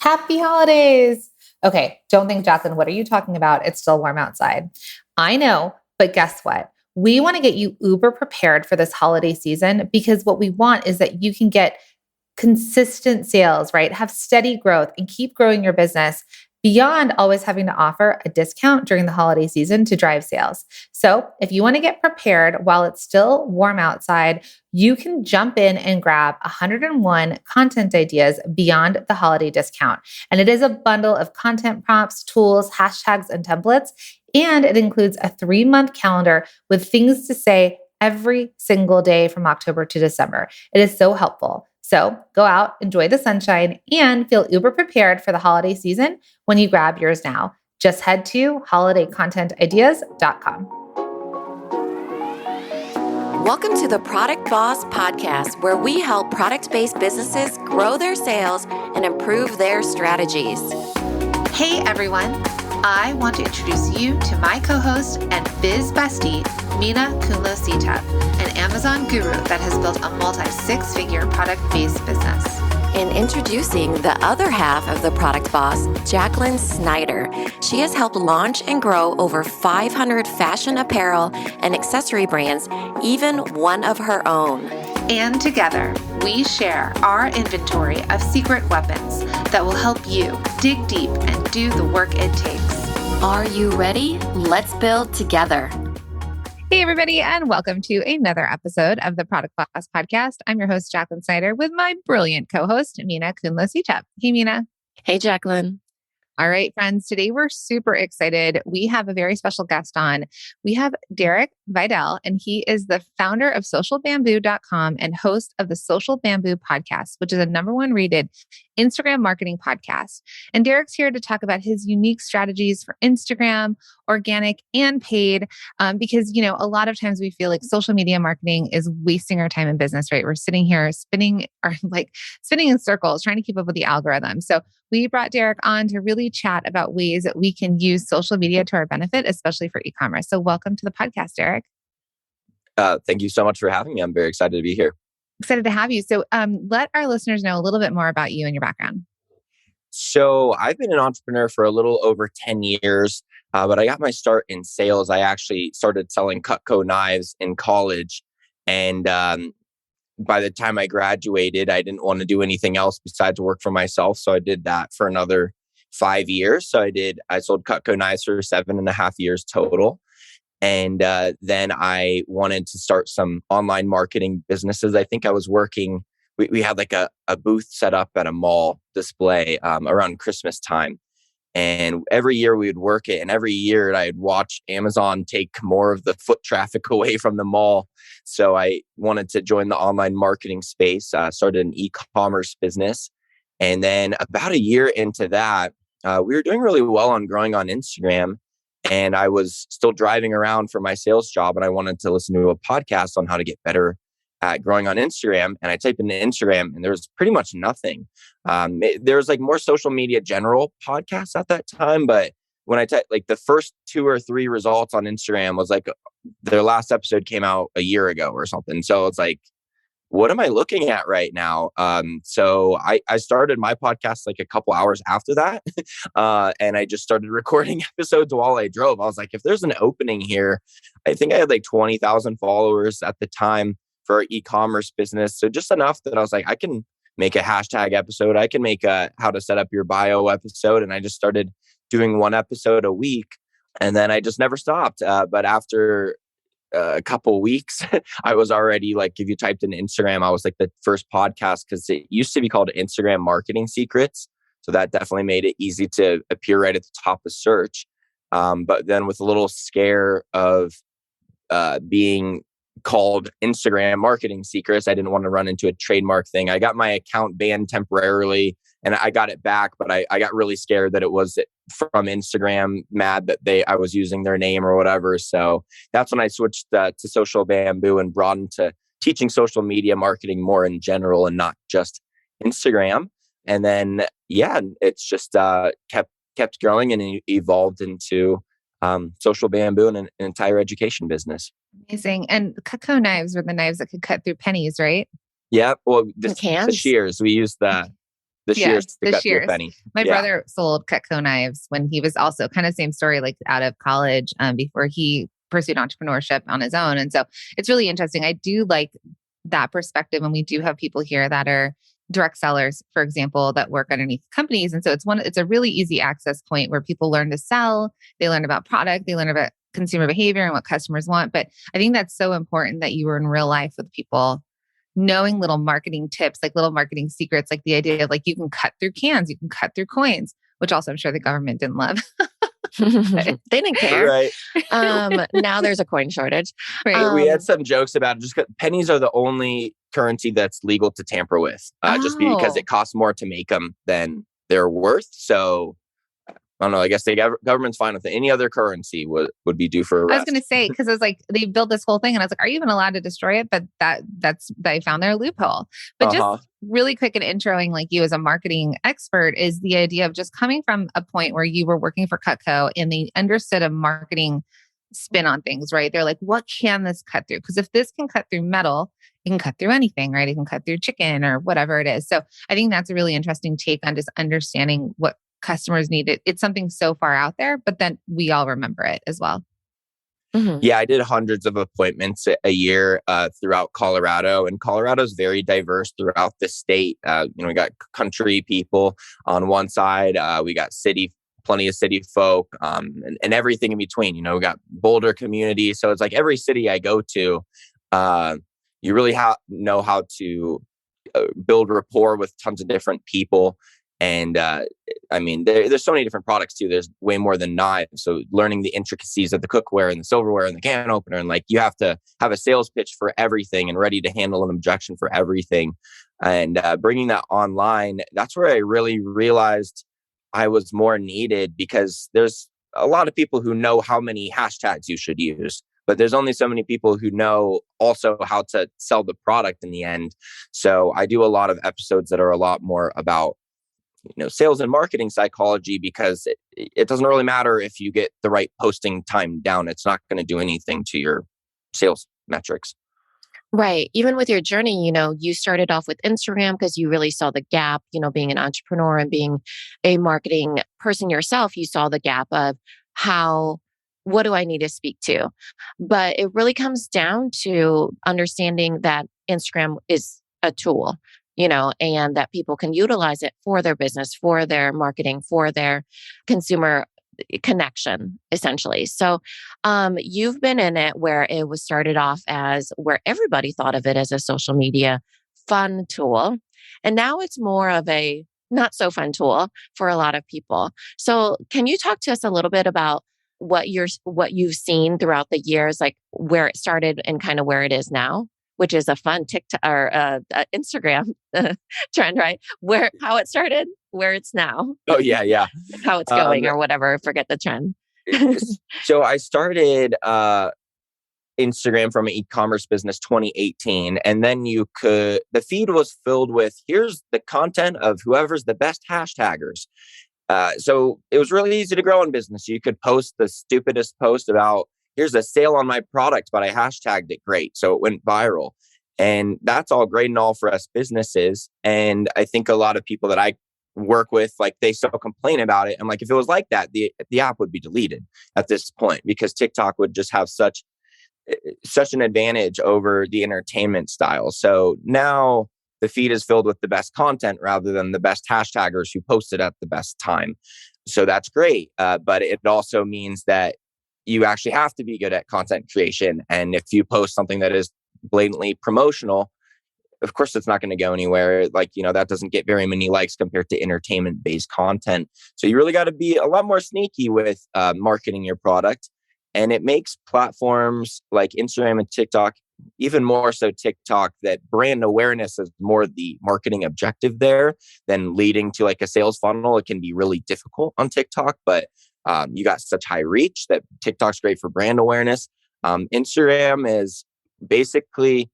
Happy holidays. Okay, don't think, Jacqueline, what are you talking about? It's still warm outside. I know, but guess what? We want to get you uber prepared for this holiday season because what we want is that you can get consistent sales, right? Have steady growth and keep growing your business beyond always having to offer a discount during the holiday season to drive sales. So, if you want to get prepared while it's still warm outside, you can jump in and grab 101 content ideas beyond the holiday discount. And it is a bundle of content prompts, tools, hashtags, and templates. And it includes a 3-month calendar with things to say every single day from October to December. It is so helpful. So go out, enjoy the sunshine, and feel uber prepared for the holiday season when you grab yours now. Just head to holidaycontentideas.com. Welcome to the Product Boss Podcast, where we help product-based businesses grow their sales and improve their strategies. Hey everyone, I want to introduce you to my co-host and biz bestie, Mina Kunlo-Sitep, an Amazon guru that has built a multi-6-figure product-based business. In introducing the other half of the Product Boss, Jacqueline Snyder. She has helped launch and grow over 500 fashion apparel and accessory brands, even one of her own. And together, we share our inventory of secret weapons that will help you dig deep and do the work it takes. Are you ready? Let's build together. Hey, everybody, and welcome to another episode of the Product Boss Podcast. I'm your host, Jacqueline Snyder, with my brilliant co-host, Mina Kunlo-Sitep. Hey, Mina. Hey, Jacqueline. All right, friends, today we're super excited. We have a very special guest on. We have Derek Videll, and he is the founder of socialbamboo.com and host of the Social Bamboo podcast, which is a #1 rated Instagram marketing podcast. And Derek's here to talk about his unique strategies for Instagram, organic and paid, because, a lot of times we feel like social media marketing is wasting our time in business, right? We're sitting here spinning in circles, trying to keep up with the algorithm. So we brought Derek on to really chat about ways that we can use social media to our benefit, especially for e-commerce. So welcome to the podcast, Derek. Thank you so much for having me. I'm very excited to be here. Excited to have you. So let our listeners know a little bit more about you and your background. So I've been an entrepreneur for a little over 10 years, but I got my start in sales. I actually started selling Cutco knives in college. And by the time I graduated, I didn't want to do anything else besides work for myself. So I did that for another 5 years. I sold Cutco knives for 7.5 years total. And then I wanted to start some online marketing businesses. I think I was working, we had like a booth set up at a mall display around Christmas time. And every year we would work it. And every year I'd watch Amazon take more of the foot traffic away from the mall. So I wanted to join the online marketing space, started an e-commerce business. And then about a year into that, we were doing really well on growing on Instagram. And I was still driving around for my sales job, and I wanted to listen to a podcast on how to get better at growing on Instagram. And I typed into Instagram, and there was pretty much nothing. There was like more social media general podcasts at that time, but when I typed, like the first 2 or 3 results on Instagram was like their last episode came out a year ago or something. So it's like, what am I looking at right now? So I started my podcast like a couple hours after that. And I just started recording episodes while I drove. I was like, if there's an opening here, I think I had like 20,000 followers at the time for our e-commerce business. So just enough that I was like, I can make a hashtag episode. I can make a how to set up your bio episode. And I just started doing 1 episode a week. And then I just never stopped. But after a couple weeks, I was already like, if you typed in Instagram, I was like the first podcast, because it used to be called Instagram Marketing Secrets. So that definitely made it easy to appear right at the top of search. But then with a little scare of being called Instagram Marketing Secrets, I didn't want to run into a trademark thing. I got my account banned temporarily and I got it back, but I got really scared that it was from Instagram, mad that I was using their name or whatever. So that's when I switched to Social Bamboo and broadened to teaching social media marketing more in general and not just Instagram. And then, it's just kept growing and evolved into Social Bamboo and an entire education business. Amazing. And Cutco knives were the knives that could cut through pennies, right? Yeah. Well, the shears, we used that. The Yeah, shears to the cut through a shears. penny. My Yeah. brother sold Cutco knives when he was also kind of same story, like out of college, before he pursued entrepreneurship on his own. And so it's really interesting. I do like that perspective. And we do have people here that are direct sellers, for example, that work underneath companies. And so it's a really easy access point where people learn to sell, they learn about product, they learn about consumer behavior and what customers want. But I think that's so important that you were in real life with people knowing little marketing tips, like little marketing secrets, like the idea of like you can cut through cans, you can cut through coins, which also I'm sure the government didn't love. They didn't care. Right. Now there's a coin shortage. Right. We had some jokes about it, just 'cause pennies are the only currency that's legal to tamper with, just because Oh. it costs more to make them than they're worth. So I don't know. I guess the government's fine with it. Any other currency would be due for I was going to arrest. say, because I was like, they built this whole thing, and I was like, are you even allowed to destroy it? But that's they found their loophole. But just Uh-huh. really quick and introing like you as a marketing expert is the idea of just coming from a point where you were working for Cutco and they understood a marketing spin on things, right? They're like, what can this cut through? Because if this can cut through metal, it can cut through anything, right? It can cut through chicken or whatever it is. So I think that's a really interesting take on just understanding what customers need. It's something so far out there, but then we all remember it as well. Mhm. Yeah, I did hundreds of appointments a year throughout Colorado, and Colorado's very diverse throughout the state. We got country people on one side, we got plenty of city folk, and everything in between. We got Boulder community, so it's like every city I go to, you really know how to build rapport with tons of different people. And there's so many different products too. There's way more than knives. So learning the intricacies of the cookware and the silverware and the can opener, and like you have to have a sales pitch for everything and ready to handle an objection for everything. And bringing that online, that's where I really realized I was more needed, because there's a lot of people who know how many hashtags you should use, but there's only so many people who know also how to sell the product in the end. So I do a lot of episodes that are a lot more about sales and marketing psychology, because it doesn't really matter if you get the right posting time down. It's not going to do anything to your sales metrics. Right. Even with your journey, you started off with Instagram because you really saw the gap, being an entrepreneur and being a marketing person yourself, you saw the gap of what do I need to speak to? But it really comes down to understanding that Instagram is a tool, and that people can utilize it for their business, for their marketing, for their consumer connection, essentially. So you've been in it where it was started off as where everybody thought of it as a social media fun tool. And now it's more of a not so fun tool for a lot of people. So can you talk to us a little bit about what you've seen throughout the years, like where it started and kind of where it is now, which is a fun TikTok or Instagram trend, right? How it started, where it's now, Oh yeah, yeah. how it's going or whatever. Forget the trend. So I started Instagram from an e-commerce business 2018, and then the feed was filled with, here's the content of whoever's the best hashtaggers. So it was really easy to grow in business. You could post the stupidest post about, here's a sale on my product, but I hashtagged it great. So it went viral. And that's all great and all for us businesses. And I think a lot of people that I work with, like, they still complain about it. I'm like, if it was like that, the app would be deleted at this point, because TikTok would just have such an advantage over the entertainment style. So now the feed is filled with the best content rather than the best hashtaggers who posted at the best time. So that's great. But it also means that you actually have to be good at content creation. And if you post something that is blatantly promotional, of course, it's not going to go anywhere. Like, that doesn't get very many likes compared to entertainment-based content. So you really got to be a lot more sneaky with marketing your product. And it makes platforms like Instagram and TikTok, even more so TikTok, that brand awareness is more the marketing objective there than leading to like a sales funnel. It can be really difficult on TikTok, but you got such high reach that TikTok's great for brand awareness. Instagram is basically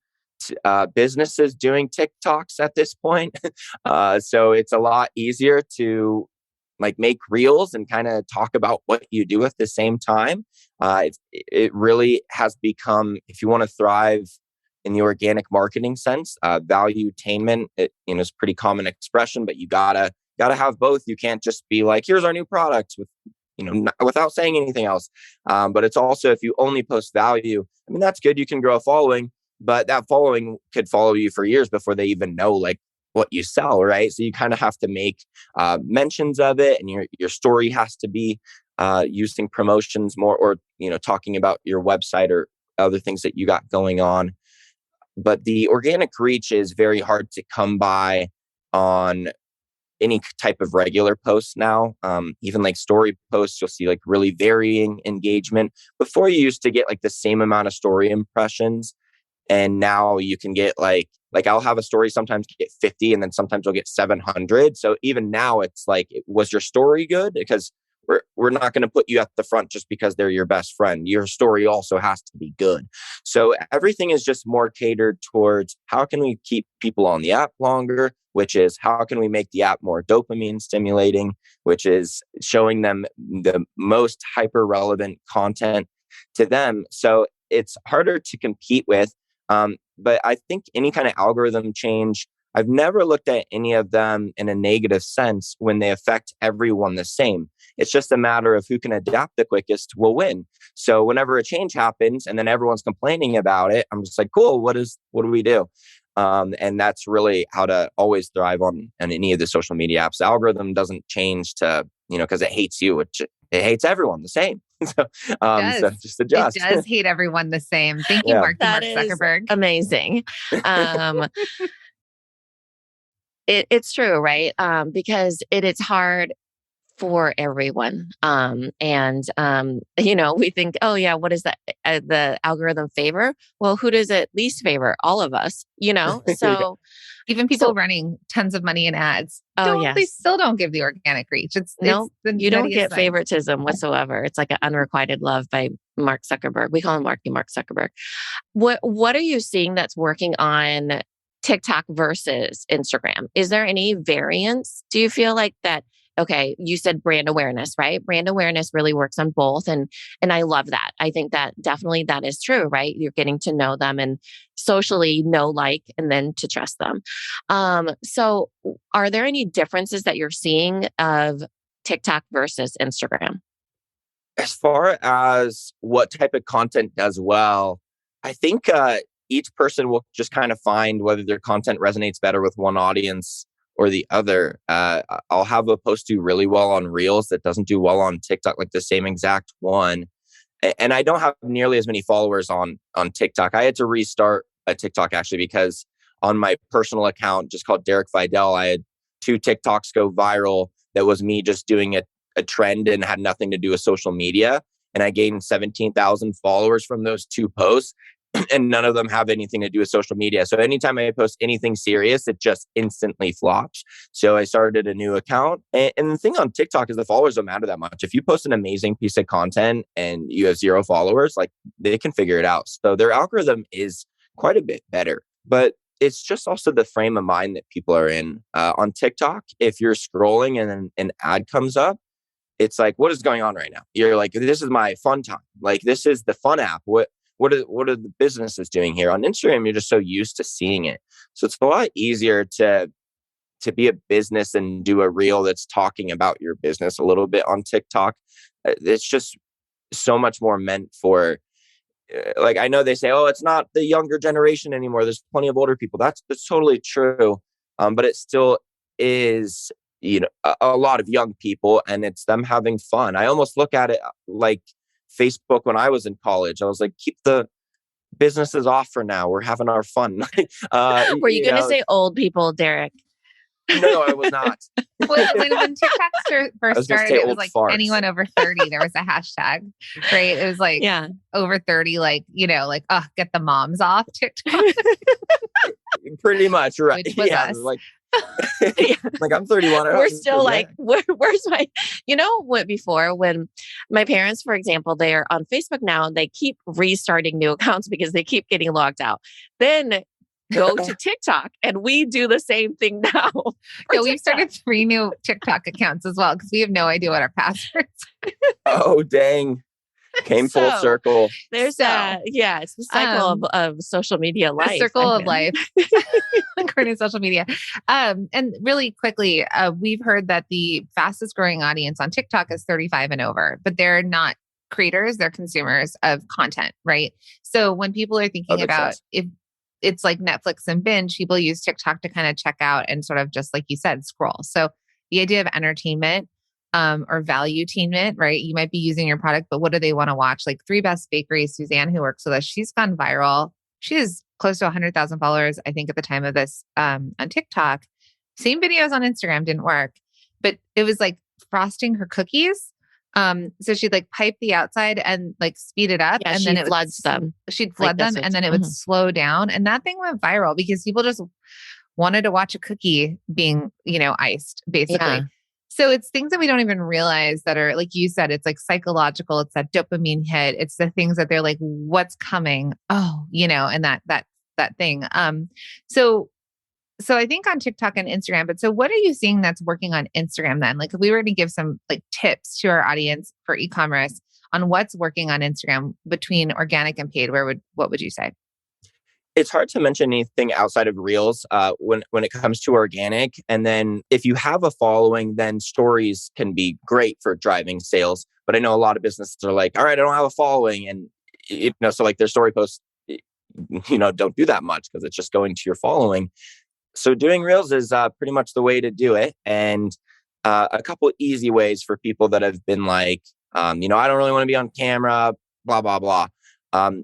businesses doing TikToks at this point. So it's a lot easier to like make reels and kind of talk about what you do at the same time. It really has become, if you want to thrive in the organic marketing sense. Valuetainment, is a pretty common expression, but you gotta have both. You can't just be like, here's our new product with, without saying anything else. But it's also, if you only post value, I mean, that's good. You can grow a following, but that following could follow you for years before they even know like what you sell, right? So you kind of have to make mentions of it, and your story has to be using promotions more, or talking about your website or other things that you got going on. But the organic reach is very hard to come by on any type of regular posts now. Even like story posts, you'll see like really varying engagement. Before, you used to get like the same amount of story impressions, and now you can get like I'll have a story sometimes get 50, and then sometimes you'll get 700. So even now it's like, was your story good? Because we're not going to put you at the front just because they're your best friend. Your story also has to be good. So everything is just more catered towards how can we keep people on the app longer, which is how can we make the app more dopamine stimulating, which is showing them the most hyper relevant content to them. So it's harder to compete with. But I think any kind of algorithm change, I've never looked at any of them in a negative sense when they affect everyone the same. It's just a matter of who can adapt the quickest will win. So whenever a change happens and then everyone's complaining about it, I'm just like, cool, what do we do? And that's really how to always thrive on any of the social media apps. The algorithm doesn't change to, because it hates you, it hates everyone the same. So just adjust. It does hate everyone the same. Thank you, Yeah. Mark That is Zuckerberg. amazing. It's true, right? Because it's hard for everyone. We think, oh yeah, what is that? The algorithm favor? Well, who does it least favor? All of us, So even people running tons of money in ads, they still don't give the organic reach. You don't get favoritism whatsoever. It's like an unrequited love by Mark Zuckerberg. We call him Mark Zuckerberg. What are you seeing that's working on TikTok versus Instagram? Is there any variance? Do you feel like that? Okay, you said brand awareness, right? Brand awareness really works on both. And I love that. I think that definitely that is true, right? You're getting to know them and socially know, like, and then to trust them. So are there any differences that you're seeing of TikTok versus Instagram? As far as what type of content does well, I think each person will just kind of find whether their content resonates better with one audience or the other. I'll have a post do really well on Reels that doesn't do well on TikTok, like the same exact one. And I don't have nearly as many followers on TikTok. I had to restart a TikTok actually because on my personal account, just called Derek Videll, I had 2 TikToks go viral that was me just doing a trend and had nothing to do with social media. And I gained 17,000 followers from those 2 posts. And none of them have anything to do with social media. So anytime I post anything serious, it just instantly flops. So I started a new account. And the thing on TikTok is the followers don't matter that much. If you post an amazing piece of content and you have 0 followers, like they can figure it out. So their algorithm is quite a bit better. But it's just also the frame of mind that people are in. On TikTok, if you're scrolling and then an ad comes up, it's like, what is going on right now? You're like, this is my fun time. Like, this is the fun app. What are the businesses doing here? On Instagram, you're just so used to seeing it. So it's a lot easier to be a business and do a reel that's talking about your business a little bit on TikTok. It's just so much more meant for, like, I know they say, oh, it's not the younger generation anymore. There's plenty of older people. That's totally true. But it still is, a lot of young people, and it's them having fun. I almost look at it like Facebook when I was in college. I was like, keep the businesses off for now. We're having our fun. Were you going to say old people, Derek? No, I was not. when TikTok first started, it was like farts. Anyone over 30. There was a hashtag, right? It was like over 30, like, get the moms off TikTok. Pretty much, right? Which was us. Like, like I'm 31. We're still like, where's my, what before when my parents, for example, they are on Facebook now and they keep restarting new accounts because they keep getting logged out. Then go to TikTok and we do the same thing now. Yeah, we've started 3 new TikTok accounts as well because we have no idea what our passwords are. Oh, dang. Came full So, circle. There's so, it's the cycle of social media the life. circle of life, according to social media. And really quickly, we've heard that the fastest growing audience on TikTok is 35 and over, but they're not creators, they're consumers of content, right? So when people are That thinking makes about sense. if it's like Netflix and binge, people use TikTok to kind of check out and sort of just like you said, scroll. So the idea of entertainment or value-tainment, right? You might be using your product, but what do they want to watch? Like Three Best Bakeries, Suzanne, who works with us, she's gone viral. She has close to 100,000 followers, I think, at the time of this on TikTok. Same videos on Instagram didn't work, but it was like frosting her cookies. So she'd like pipe the outside and like speed it up, Yeah, and she then floods them. she'd Like flood that's them, what. and then it would slow down, and that thing went viral because people just wanted to watch a cookie being, iced, basically. Yeah. So it's things that we don't even realize that are, like you said, it's like psychological. It's that dopamine hit. It's the things that they're like, what's coming? Oh, and that thing. So I think on TikTok and Instagram, but so what are you seeing that's working on Instagram then? Like if we were to give some like tips to our audience for e-commerce on what's working on Instagram between organic and paid, what would you say? It's hard to mention anything outside of Reels when it comes to organic. And then if you have a following, then stories can be great for driving sales. But I know a lot of businesses are like, all right, I don't have a following. And, so like their story posts, don't do that much because it's just going to your following. So doing Reels is pretty much the way to do it. And a couple easy ways for people that have been like, I don't really want to be on camera, blah, blah, blah.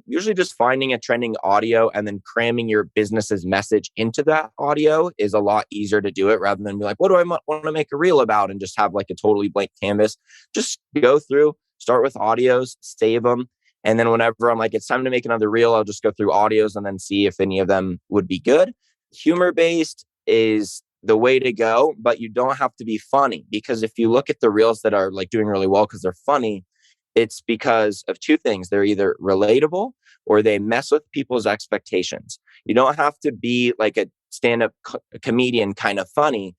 Usually just finding a trending audio and then cramming your business's message into that audio is a lot easier to do it rather than be like, what do I want to make a reel about and just have like a totally blank canvas. Just go through, start with audios, save them. And then whenever I'm like, it's time to make another reel, I'll just go through audios and then see if any of them would be good. Humor based is the way to go, but you don't have to be funny because if you look at the reels that are like doing really well because they're funny, it's because of two things. They're either relatable or they mess with people's expectations. You don't have to be like a stand-up comedian kind of funny.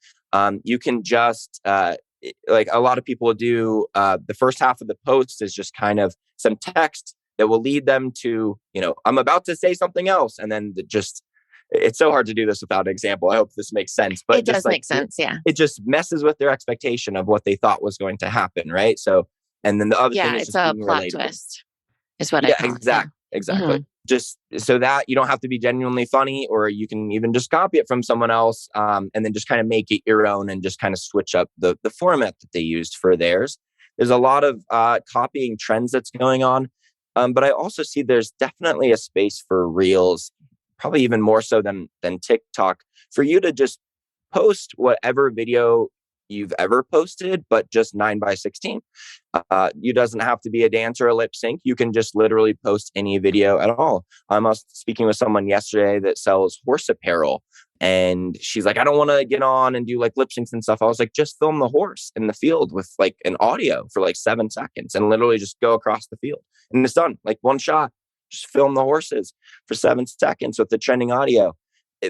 You can just, like a lot of people do, the first half of the post is just kind of some text that will lead them to, I'm about to say something else. And then it's so hard to do this without an example. I hope this makes sense. But It does make sense. Yeah. It just messes with their expectation of what they thought was going to happen, right? So, and then the other thing is It's just a being plot relatable. twist, is what I call it. Yeah. Exactly. Just so that you don't have to be genuinely funny, or you can even just copy it from someone else, and then just kind of make it your own and just kind of switch up the format that they used for theirs. There's a lot of copying trends that's going on, but I also see there's definitely a space for reels, probably even more so than TikTok, for you to just post whatever video you've ever posted, but just 9:16. You doesn't have to be a dance or a lip sync. You can just literally post any video at all. I was speaking with someone yesterday that sells horse apparel, and she's like, I don't want to get on and do like lip syncs and stuff. I was like, just film the horse in the field with like an audio for like 7 seconds and literally just go across the field. And it's done, like one shot. Just film the horses for 7 seconds with the trending audio.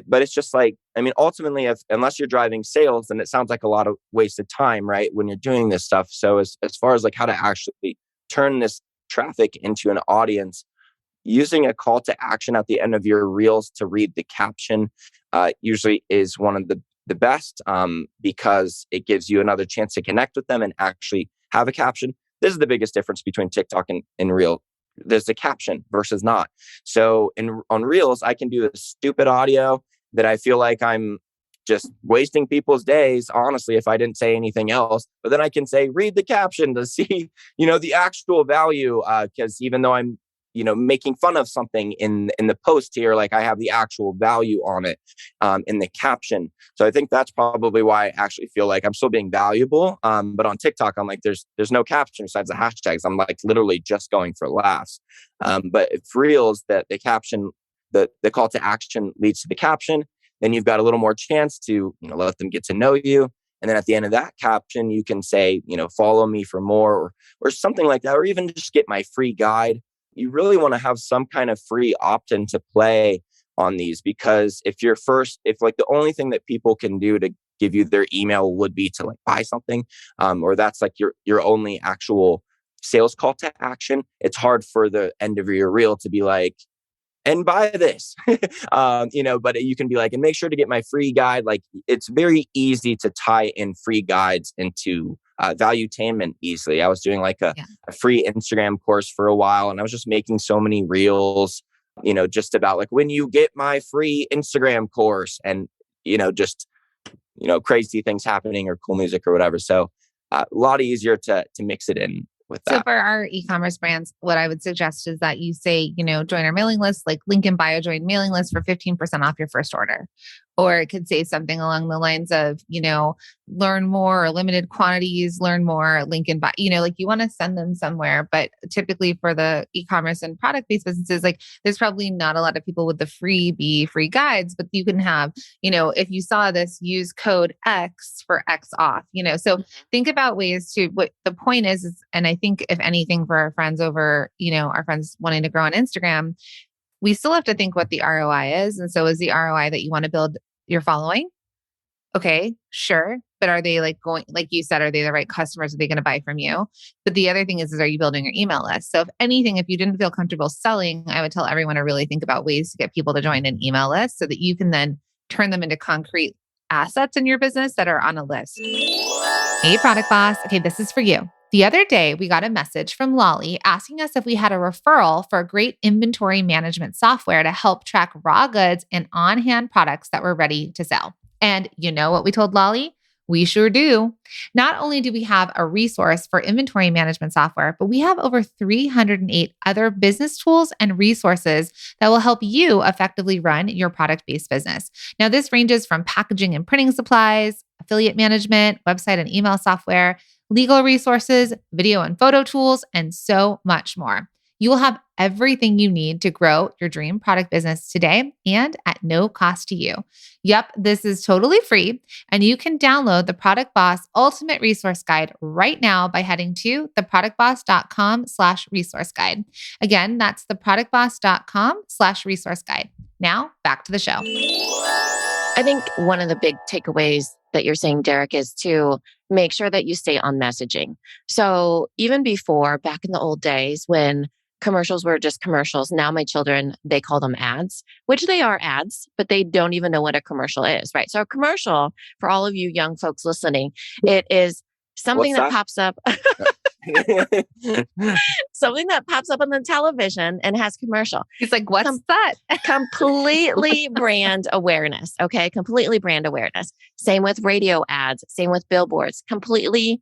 But it's just like, I mean, ultimately, unless you're driving sales, then it sounds like a lot of wasted time, right? When you're doing this stuff. So as far as like how to actually turn this traffic into an audience, using a call to action at the end of your reels to read the caption usually is one of the best because it gives you another chance to connect with them and actually have a caption. This is the biggest difference between TikTok and Reel. There's the caption versus not. So on Reels, I can do a stupid audio that I feel like I'm just wasting people's days, honestly, if I didn't say anything else. But then I can say, read the caption to see, the actual value. Because even though I'm, making fun of something in the post here, like I have the actual value on it in the caption. So I think that's probably why I actually feel like I'm still being valuable. But on TikTok, I'm like, there's no caption besides the hashtags. I'm like literally just going for laughs. But if Reels, that the caption, the call to action leads to the caption, then you've got a little more chance to, let them get to know you. And then at the end of that caption, you can say, follow me for more or something like that, or even just get my free guide. You really want to have some kind of free opt-in to play on these, because if like the only thing that people can do to give you their email would be to like buy something, or that's like your only actual sales call to action. It's hard for the end of your reel to be like, and buy this, but you can be like, and make sure to get my free guide. Like, it's very easy to tie in free guides into valuetainment easily. I was doing like a free Instagram course for a while, and I was just making so many reels, just about like, when you get my free Instagram course, and, just, crazy things happening or cool music or whatever. So a lot easier to mix it in with So that. for our e-commerce brands, what I would suggest is that you say, join our mailing list, like link in bio, join mailing list for 15% off your first order. Or it could say something along the lines of, learn more or limited quantities, learn more, link in bio, like you want to send them somewhere. But typically for the e-commerce and product-based businesses, like there's probably not a lot of people with the free guides, but you can have, if you saw this, use code X for X off, so think about ways to, what the point is, and I think if anything for our friends over, our friends wanting to grow on Instagram, we still have to think what the ROI is. And so is the ROI that you want to build your following? Okay, sure. But are they like going, like you said, are they the right customers? Are they going to buy from you? But the other thing is are you building your email list? So if anything, if you didn't feel comfortable selling, I would tell everyone to really think about ways to get people to join an email list so that you can then turn them into concrete assets in your business that are on a list. Hey, Product Boss. Okay, this is for you. The other day, we got a message from Lolly asking us if we had a referral for a great inventory management software to help track raw goods and on-hand products that were ready to sell. And you know what we told Lolly? We sure do. Not only do we have a resource for inventory management software, but we have over 308 other business tools and resources that will help you effectively run your product-based business. Now, this ranges from packaging and printing supplies, affiliate management, website and email software, legal resources, video and photo tools, and so much more. You will have everything you need to grow your dream product business today and at no cost to you. Yep, this is totally free, and you can download the Product Boss Ultimate Resource Guide right now by heading to theproductboss.com/resource guide. Again, that's theproductboss.com/resource guide. Now, back to the show. I think one of the big takeaways that you're saying, Derek, is to make sure that you stay on messaging. So even before, back in the old days when commercials were just commercials, now my children, they call them ads, which they are ads, but they don't even know what a commercial is, right? So a commercial, for all of you young folks listening, it is something that pops up. Something that pops up on the television and has commercial. He's like, what's that? Completely brand awareness. Okay. Completely brand awareness. Same with radio ads, same with billboards, completely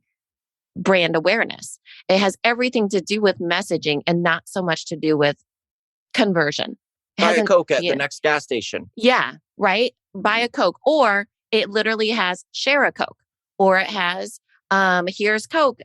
brand awareness. It has everything to do with messaging and not so much to do with conversion. Buy a Coke at the next gas station. Yeah. Right. Buy a Coke, or it literally has share a Coke, or it has, here's Coke.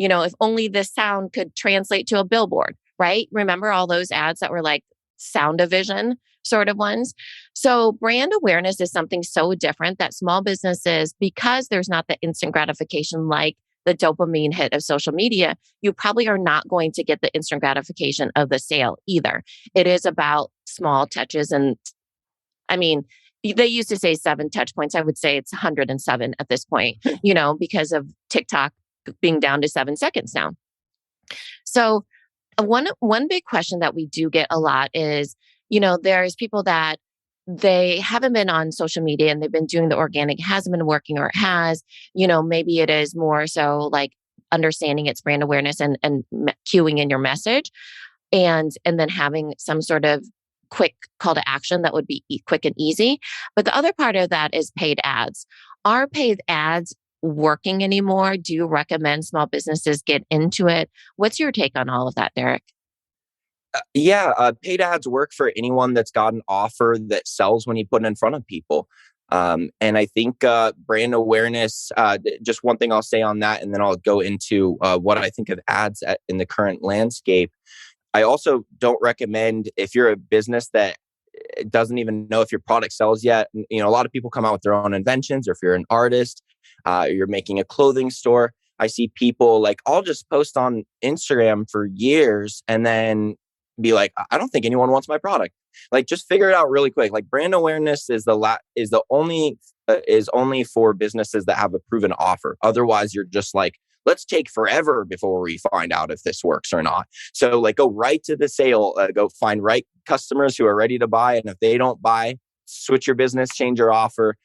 If only this sound could translate to a billboard, right? Remember all those ads that were like sound-o-vision sort of ones? So brand awareness is something so different that small businesses, because there's not the instant gratification like the dopamine hit of social media, you probably are not going to get the instant gratification of the sale either. It is about small touches. And I mean, they used to say 7 touch points. I would say it's 107 at this point, because of TikTok being down to 7 seconds now. So one big question that we do get a lot is, there's people that they haven't been on social media and they've been doing the organic, hasn't been working, or it has, maybe it is more so like understanding its brand awareness and cueing in your message, and then having some sort of quick call to action that would be quick and easy. But the other part of that is paid ads. Are paid ads working anymore? Do you recommend small businesses get into it? What's your take on all of that, Derek? Paid ads work for anyone that's got an offer that sells when you put it in front of people. And I think brand awareness, just one thing I'll say on that, and then I'll go into what I think of ads in the current landscape. I also don't recommend, if you're a business that doesn't even know if your product sells yet. A lot of people come out with their own inventions, or if you're an artist, you're making a clothing store. I see people like, I'll just post on Instagram for years and then be like, I don't think anyone wants my product. Like, just figure it out really quick. Like, brand awareness is only for businesses that have a proven offer. Otherwise, you're just like let's take forever before we find out if this works or not. So like go right to the sale, go find right customers who are ready to buy. And if they don't buy, switch your business, change your offer,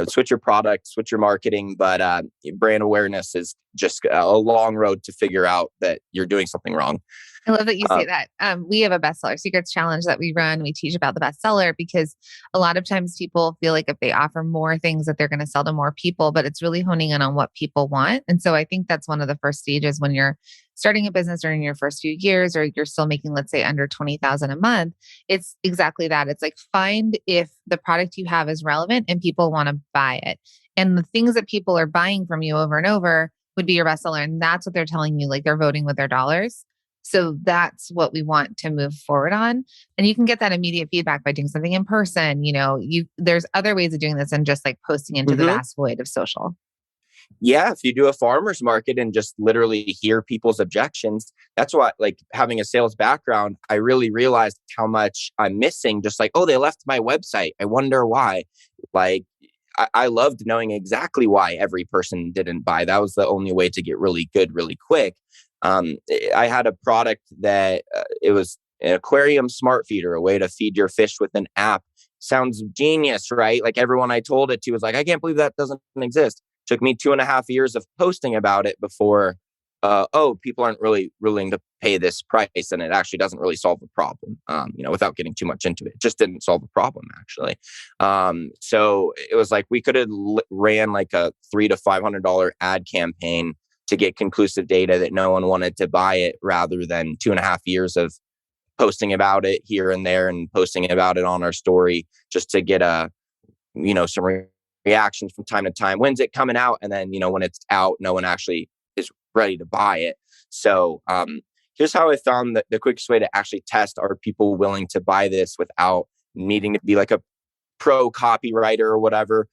switch your product, switch your marketing. But brand awareness is just a long road to figure out that you're doing something wrong. I love that you say that. We have a bestseller secrets challenge that we run. We teach about the bestseller because a lot of times people feel like if they offer more things that they're going to sell to more people, but it's really honing in on what people want. And so I think that's one of the first stages when you're starting a business or in your first few years, or you're still making, let's say, under 20,000 a month. It's exactly that. It's like, find if the product you have is relevant and people want to buy it. And the things that people are buying from you over and over would be your bestseller. And that's what they're telling you, like they're voting with their dollars. So that's what we want to move forward on. And you can get that immediate feedback by doing something in person. There's other ways of doing this than just like posting into the vast void of social. Yeah, if you do a farmer's market and just literally hear people's objections, that's why, like, having a sales background, I really realized how much I'm missing. Just like, oh, they left my website. I wonder why. Like, I loved knowing exactly why every person didn't buy. That was the only way to get really good, really quick. I had a product that it was an aquarium smart feeder, a way to feed your fish with an app. Sounds genius, right? Like everyone I told it to was like, I can't believe that doesn't exist. Took me 2.5 years of posting about it before, people aren't really willing to pay this price. And it actually doesn't really solve the problem, without getting too much into it. It just didn't solve the problem, actually. So it was like we could have ran like a $300 to $500 ad campaign to get conclusive data that no one wanted to buy it, rather than 2.5 years of posting about it here and there and posting about it on our story just to get some reactions from time to time. When's it coming out? And then, when it's out, no one actually is ready to buy it. So here's how I found that the quickest way to actually test, are people willing to buy this without needing to be like a pro copywriter or whatever.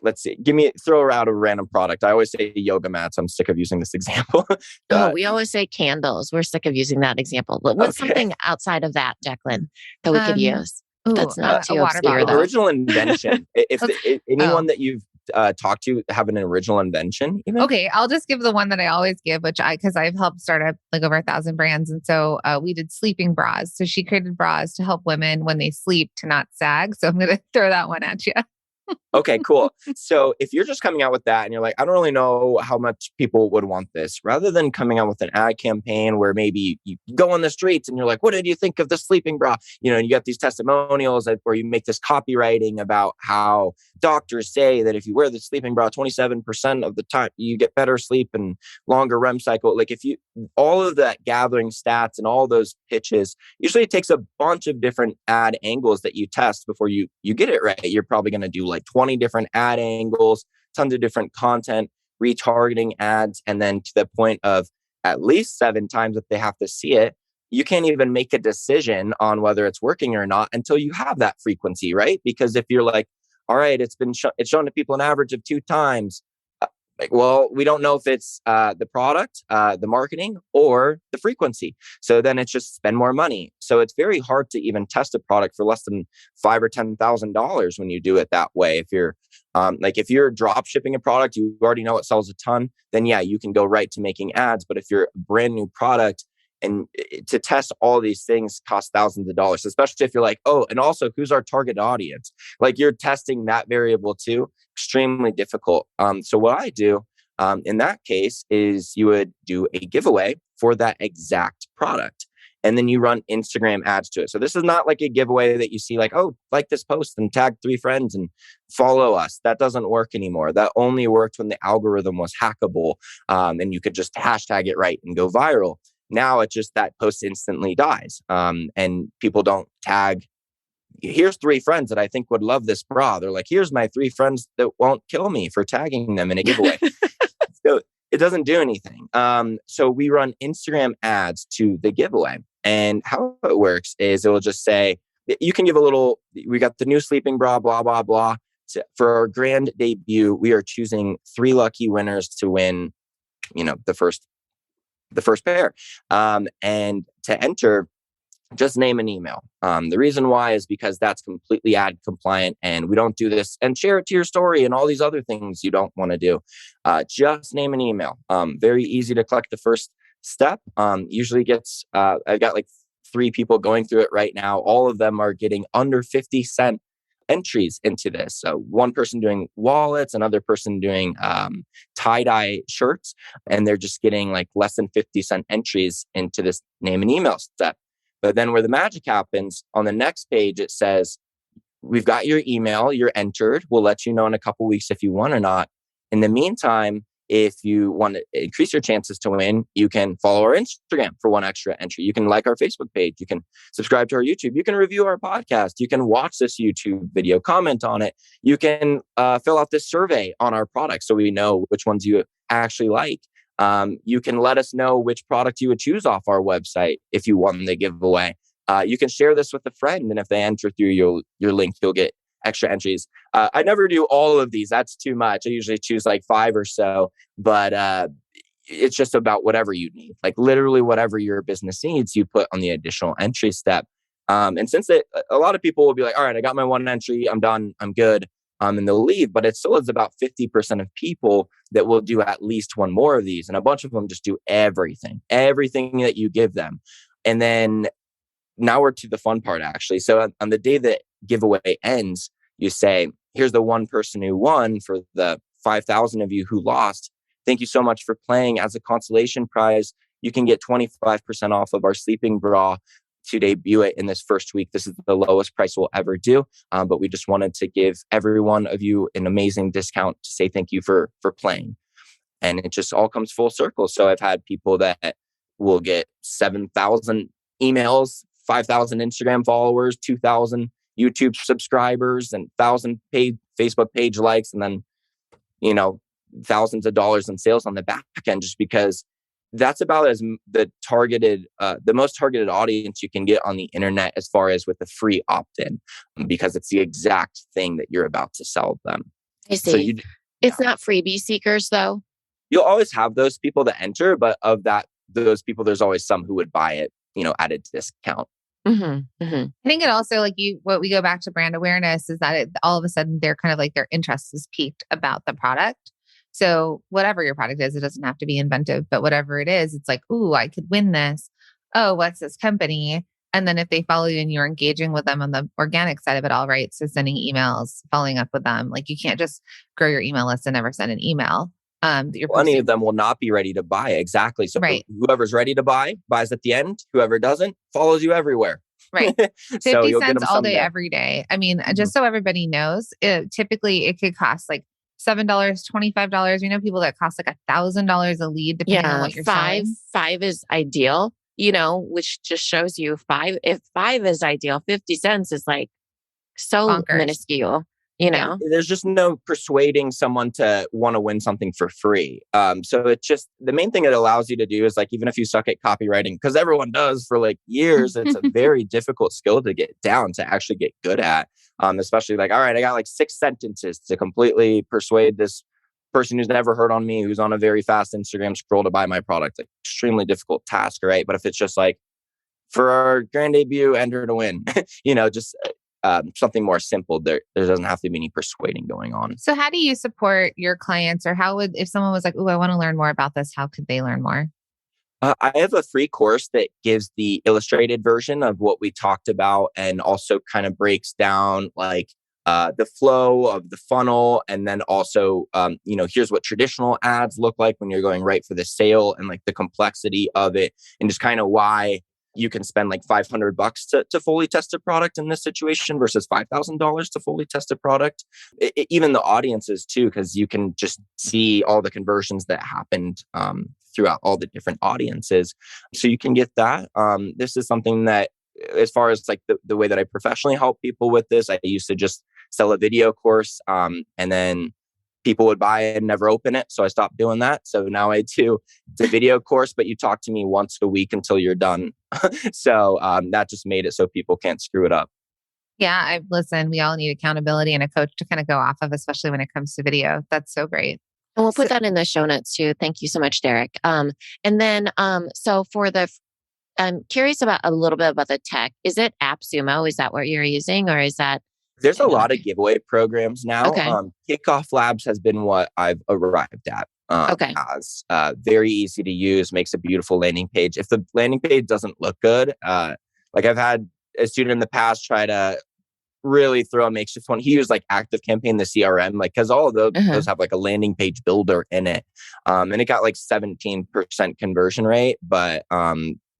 Let's see, throw out a random product. I always say yoga mats. I'm sick of using this example. We always say candles. We're sick of using that example. What's something outside of that, Jacqueline, that we could use? That's not too obscure, though. Original invention. If anyone that you've talked to have an original invention, even? Okay, I'll just give the one that I always give, because I've helped start up like over 1,000 brands. And so we did sleeping bras. So she created bras to help women when they sleep to not sag. So I'm going to throw that one at you. Okay, cool. So if you're just coming out with that and you're like, I don't really know how much people would want this, rather than coming out with an ad campaign where maybe you go on the streets and you're like, what did you think of the sleeping bra? And you get these testimonials where you make this copywriting about how doctors say that if you wear the sleeping bra 27% of the time, you get better sleep and longer REM cycle. Like all of that gathering stats and all those pitches, usually it takes a bunch of different ad angles that you test before you get it right. You're probably going to do like 20 different ad angles, tons of different content, retargeting ads. And then to the point of at least 7 times that they have to see it, you can't even make a decision on whether it's working or not until you have that frequency, right? Because if you're like, all right, it's shown to people an average of 2 times. Well, we don't know if it's the product, the marketing, or the frequency. So then it's just spend more money. So it's very hard to even test a product for less than $5,000 or $10,000 when you do it that way. If you're if you're drop shipping a product, you already know it sells a ton. Then yeah, you can go right to making ads. But if you're a brand new product, and to test all these things costs thousands of dollars, especially if you're like, oh, and also who's our target audience? Like you're testing that variable too. Extremely difficult. So what I do in that case is you would do a giveaway for that exact product. And then you run Instagram ads to it. So this is not like a giveaway that you see like, oh, like this post and tag 3 friends and follow us. That doesn't work anymore. That only worked when the algorithm was hackable and you could just hashtag it right and go viral. Now it's just that post instantly dies. And people don't tag, here's 3 friends that I think would love this bra. They're like, here's my 3 friends that won't kill me for tagging them in a giveaway. So it doesn't do anything. So we run Instagram ads to the giveaway. And how it works is it will just say, you can give we got the new sleeping bra, blah, blah, blah. So for our grand debut, we are choosing 3 lucky winners to win, the first pair. And to enter, Just name an email. The reason why is because that's completely ad compliant, and we don't do this and share it to your story and all these other things you don't want to do. Just name an email. Very easy to collect the first step. Usually gets, I've got like 3 people going through it right now. All of them are getting under 50-cent entries into this. So one person doing wallets, another person doing tie-dye shirts, and they're just getting like less than 50-cent entries into this name and email step. But then where the magic happens, on the next page, it says, we've got your email, you're entered. We'll let you know in a couple weeks if you won or not. In the meantime, if you want to increase your chances to win, you can follow our Instagram for 1 extra entry. You can like our Facebook page. You can subscribe to our YouTube. You can review our podcast. You can watch this YouTube video, comment on it. You can fill out this survey on our products so we know which ones you actually like. You can let us know which product you would choose off our website if you won the giveaway. You can share this with a friend, and if they enter through your link, you'll get extra entries. I never do all of these. That's too much. I usually choose like 5 or so, but it's just about whatever you need. Like literally whatever your business needs, you put on the additional entry step. And since a lot of people will be like, all right, I got my 1 entry, I'm done, I'm good. And they'll leave, but it still is about 50% of people that will do at least 1 more of these. And a bunch of them just do everything that you give them. And then now we're to the fun part, actually. So on the day that giveaway ends, you say, here's the 1 person who won for the 5,000 of you who lost. Thank you so much for playing. As a consolation prize, you can get 25% off of our sleeping bra to debut it in this first week. This is the lowest price we'll ever do. But we just wanted to give every one of you an amazing discount to say thank you for playing. And it just all comes full circle. So I've had people that will get 7,000 emails, 5,000 Instagram followers, 2,000 YouTube subscribers, and 1,000 paid Facebook page likes, and then, thousands of dollars in sales on the back end, just because that's about as the most targeted audience you can get on the internet as far as with the free opt-in, because it's the exact thing that you're about to sell them. I see. It's not freebie seekers though. You'll always have those people that enter, but of those people, there's always some who would buy it, at a discount. Mm-hmm, mm-hmm. I think it also what we go back to brand awareness is that all of a sudden they're kind of like their interest is piqued about the product. So whatever your product is, it doesn't have to be inventive, but whatever it is, it's like, ooh, I could win this. Oh, what's this company? And then if they follow you and you're engaging with them on the organic side of it all, right? So sending emails, following up with them. Like you can't just grow your email list and never send an email. Plenty of them will not be ready to buy. Exactly. So right. Whoever's ready to buy buys at the end. Whoever doesn't follows you everywhere. Right. 50 cents all day, every day. I mean, just so everybody knows, typically it could cost like $7, $25. People that cost like $1,000 a lead, depending on what you're selling. 5 is ideal, which just shows you if 5 is ideal, 50 cents is like so bonkers. Minuscule. There's just no persuading someone to want to win something for free. So it's just the main thing it allows you to do is like, even if you suck at copywriting, because everyone does for like years, it's a very difficult skill to get down, to actually get good at. Especially like, all right, I got like 6 sentences to completely persuade this person who's never heard on me, who's on a very fast Instagram scroll to buy my product. Like, extremely difficult task, right? But if it's just like, for our grand debut, enter to win, just something more simple, there doesn't have to be any persuading going on. So how do you support your clients, or if someone was like, oh, I want to learn more about this, how could they learn more? I have a free course that gives the illustrated version of what we talked about, and also kind of breaks down like the flow of the funnel. And then also, here's what traditional ads look like when you're going right for the sale, and like the complexity of it, and just kind of why you can spend like $500 to fully test a product in this situation versus $5,000 to fully test a product. Even the audiences too, because you can just see all the conversions that happened throughout all the different audiences. So you can get that. This is something that, as far as like the way that I professionally help people with this, I used to just sell a video course, and then people would buy it and never open it. So I stopped doing that. So now I do the video course, but you talk to me once a week until you're done. So that just made it so people can't screw it up. Yeah, listen, we all need accountability and a coach to kind of go off of, especially when it comes to video. That's so great. And we'll put that in the show notes too. Thank you so much, Derek. And then, so for the I'm curious about a little bit about the tech. Is it AppSumo? Is that what you're using, or is that? There's a lot of giveaway programs now. Okay. Kickoff Labs has been what I've arrived at. Okay. As very easy to use, makes a beautiful landing page. If the landing page doesn't look good, like I've had a student in the past try to really throw a makeshift one. He used like ActiveCampaign, the CRM, like because all of those have like a landing page builder in it, and it got like 17% conversion rate, but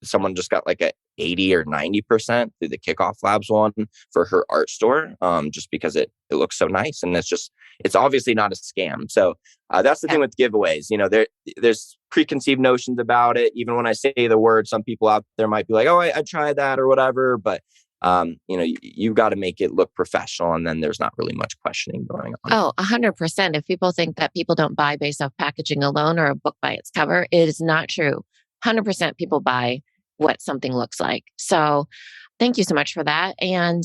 someone just got like a 80 or 90% through the Kickoff Labs one for her art store, just because it looks so nice, and it's obviously not a scam. So that's the thing with giveaways. There's preconceived notions about it. Even when I say the word, some people out there might be like, "Oh, I tried that" or whatever. But you've got to make it look professional, and then there's not really much questioning going on. Oh, 100%. If people think that people don't buy based off packaging alone or a book by its cover, it is not true. 100% people buy what something looks like. So thank you so much for that. And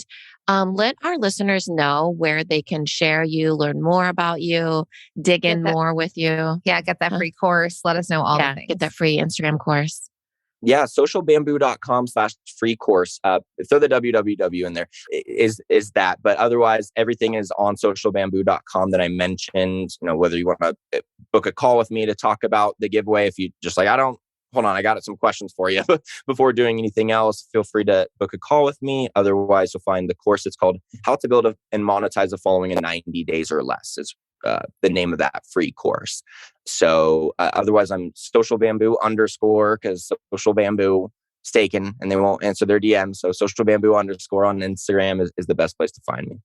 let our listeners know where they can share you, learn more about you, dig in more with you. Yeah, get that free course. Let us know all the things. Get that free Instagram course. Yeah, socialbamboo.com/free course. Throw the www in there is that. But otherwise, everything is on socialbamboo.com that I mentioned. Whether you want to book a call with me to talk about the giveaway, if you just like, hold on, I got some questions for you before doing anything else, feel free to book a call with me. Otherwise, you'll find the course. It's called How to Build and Monetize a Following in 90 Days or Less is the name of that free course. So otherwise, I'm Social Bamboo _ because Social Bamboo is taken and they won't answer their DMs. So Social Bamboo _ on Instagram is the best place to find me.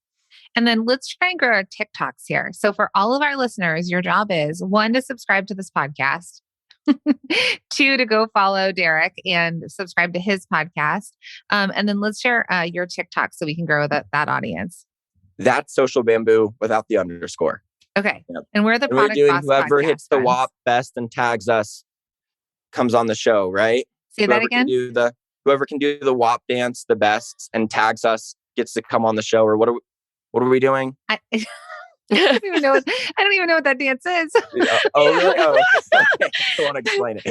And then let's try and grow our TikToks here. So for all of our listeners, your job is 1, to subscribe to this podcast. 2, to go follow Derek and subscribe to his podcast. And then let's share your TikTok so we can grow that audience. That's Social Bamboo without the _. Okay. Yep. And we're the product boss whoever podcast, hits the friends. WAP best and tags us comes on the show, right? Say that again. Whoever can do the WAP dance the best and tags us gets to come on the show. Or what are we doing? I don't even know what that dance is. Oh, really? Oh, okay. I want to explain it.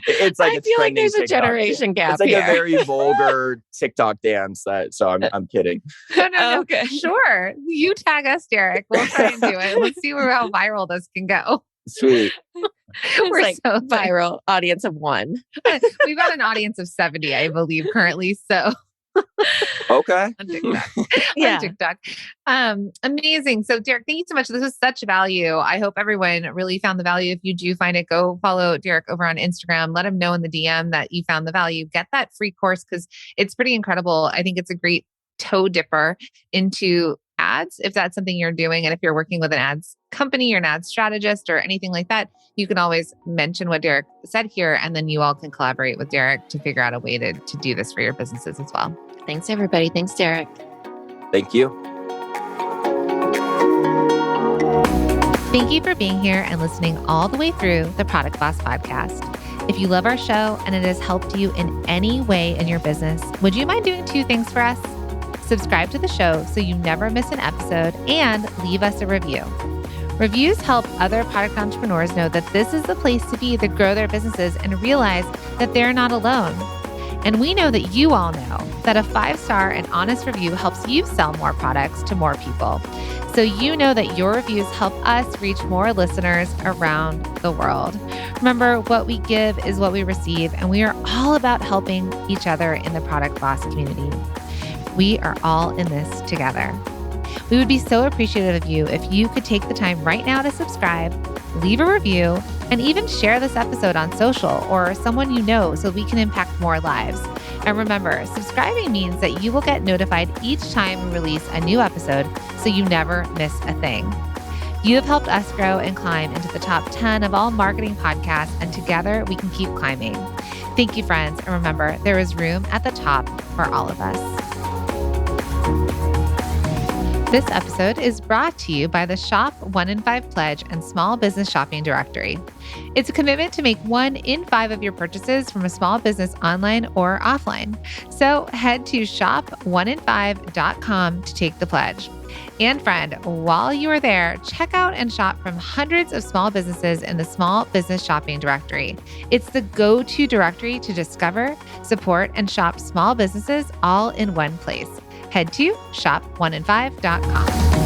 It's like I feel like there's a TikTok generation gap. It's like here. a very vulgar TikTok dance. So I'm kidding. No. Okay. Sure. You tag us, Derek. We'll try and do it. Let's see how viral this can go. Sweet. We're like so viral audience of 1. We've got an audience of 70, I believe, currently. So okay. on TikTok. Yeah. On TikTok. Amazing. So Derek, thank you so much. This was such value. I hope everyone really found the value. If you do find it, go follow Derek over on Instagram. Let him know in the DM that you found the value. Get that free course because it's pretty incredible. I think it's a great toe dipper into ads if that's something you're doing. And if you're working with an ads company or an ads strategist or anything like that, you can always mention what Derek said here. And then you all can collaborate with Derek to figure out a way to do this for your businesses as well. Thanks, everybody. Thanks, Derek. Thank you. Thank you for being here and listening all the way through the Product Boss podcast. If you love our show and it has helped you in any way in your business, would you mind doing 2 things for us? Subscribe to the show so you never miss an episode and leave us a review. Reviews help other product entrepreneurs know that this is the place to be to grow their businesses and realize that they're not alone. And we know that you all know that a 5-star and honest review helps you sell more products to more people. So you know that your reviews help us reach more listeners around the world. Remember, what we give is what we receive, and we are all about helping each other in the Product Boss community. We are all in this together. We would be so appreciative of you if you could take the time right now to subscribe, leave a review, and even share this episode on social or someone you know so we can impact more lives. And remember, subscribing means that you will get notified each time we release a new episode so you never miss a thing. You have helped us grow and climb into the top 10 of all marketing podcasts, and together we can keep climbing. Thank you, friends. And remember, there is room at the top for all of us. This episode is brought to you by the Shop 1 in 5 Pledge and Small Business Shopping Directory. It's a commitment to make 1 in 5 of your purchases from a small business online or offline. So head to shop1in5.com to take the pledge. And friend, while you are there, check out and shop from hundreds of small businesses in the Small Business Shopping Directory. It's the go-to directory to discover, support, and shop small businesses all in one place. Head to shop1in5.com.